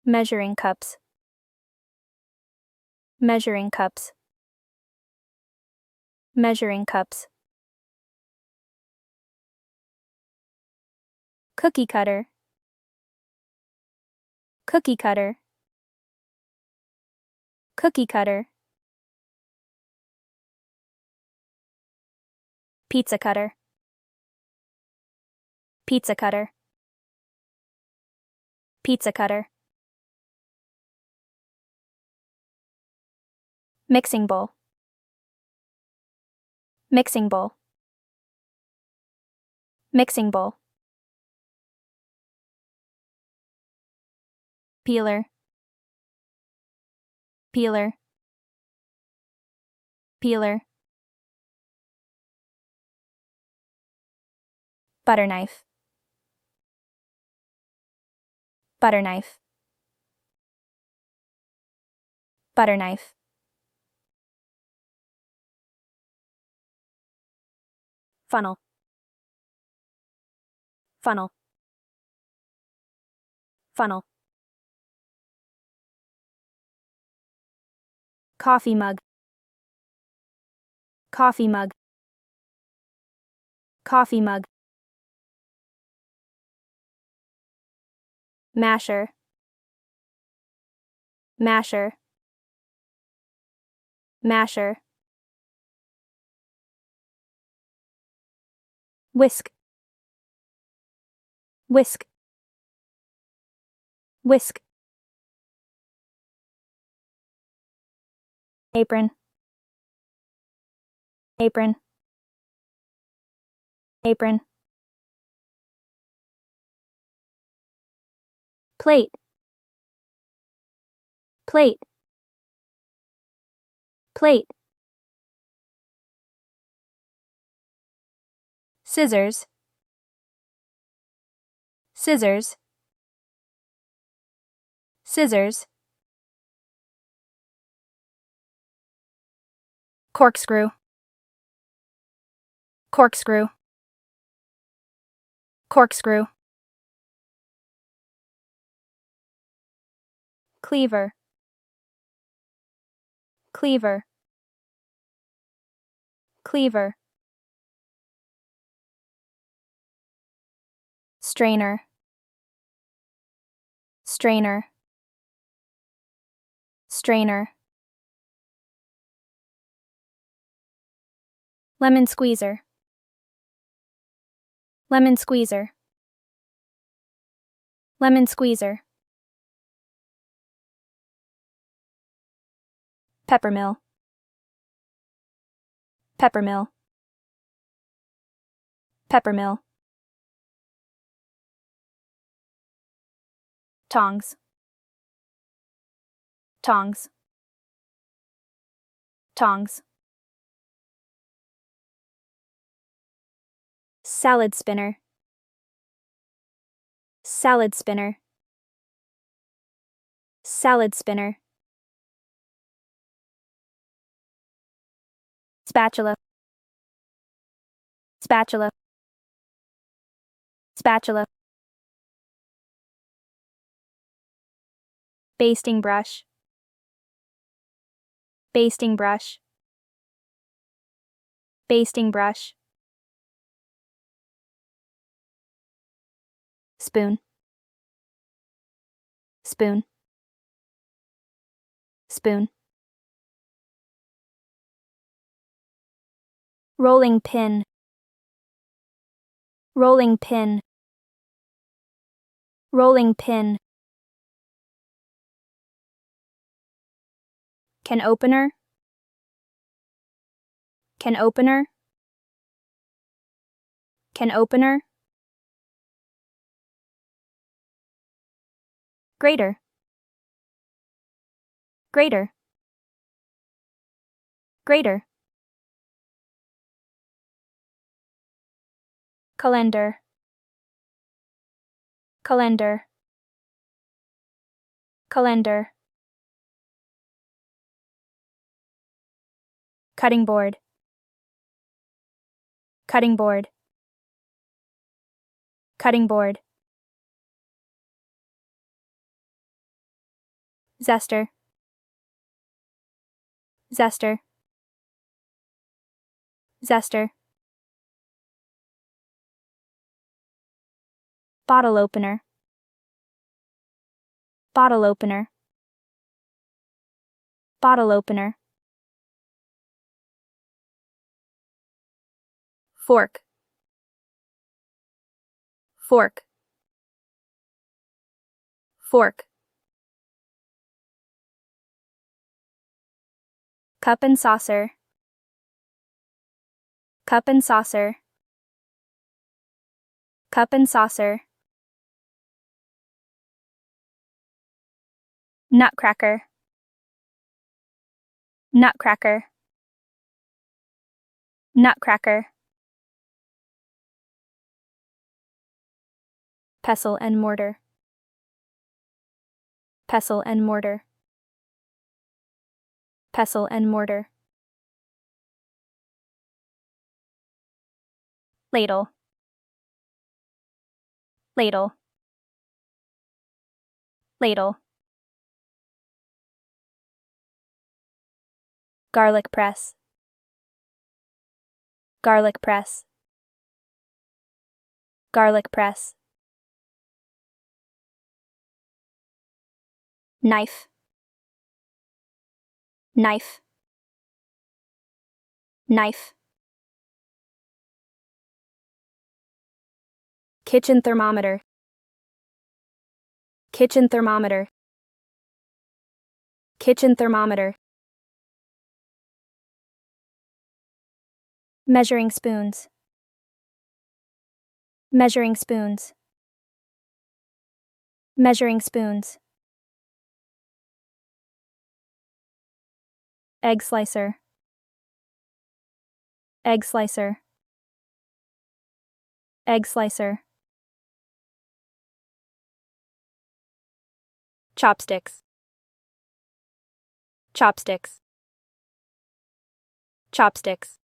Measuring cups. Measuring cups. Measuring cups. Cookie cutter. Cookie cutter. Cookie cutter. Pizza cutter. Pizza cutter. Pizza cutter. Mixing bowl. Mixing bowl. Mixing bowl. Peeler. Peeler. Peeler. Butter knife. Butter knife. Butter knife. Funnel. Funnel. Funnel. Coffee mug. Coffee mug. Coffee mug. Masher. Masher. Masher. Whisk. Whisk. Whisk. Apron. Apron. Apron. Plate. Plate. Plate. Scissors. Scissors. Scissors. Corkscrew. Corkscrew. Corkscrew. Cleaver. Cleaver. Cleaver. Strainer. Strainer. Strainer. Lemon squeezer. Lemon squeezer. Lemon squeezer. Peppermill. Peppermill. Peppermill. Tongs. Tongs. Tongs. Salad spinner. Salad spinner. Salad spinner. Spatula. Spatula. Spatula. Basting brush. Basting brush. Basting brush. Spoon. Spoon. Spoon. Rolling pin. Rolling pin. Rolling pin. Can opener. Can opener. Can opener. Grater. Grater. Grater. Calendar. Calendar. Calendar. Cutting board. Cutting board. Cutting board. Zester. Zester. Zester. Bottle opener. Bottle opener. Bottle opener. Fork. Fork. Fork. Cup and saucer. Cup and saucer. Cup and saucer. Nutcracker. Nutcracker. Nutcracker. Pestle and mortar. Pestle and mortar. Pestle and mortar. Ladle. Ladle. Ladle. Garlic press. Garlic press. Garlic press. Knife. Knife. Knife. Kitchen thermometer. Kitchen thermometer. Kitchen thermometer. Measuring spoons. Measuring spoons. Measuring spoons. Egg slicer. Egg slicer. Egg slicer. Chopsticks. Chopsticks. Chopsticks.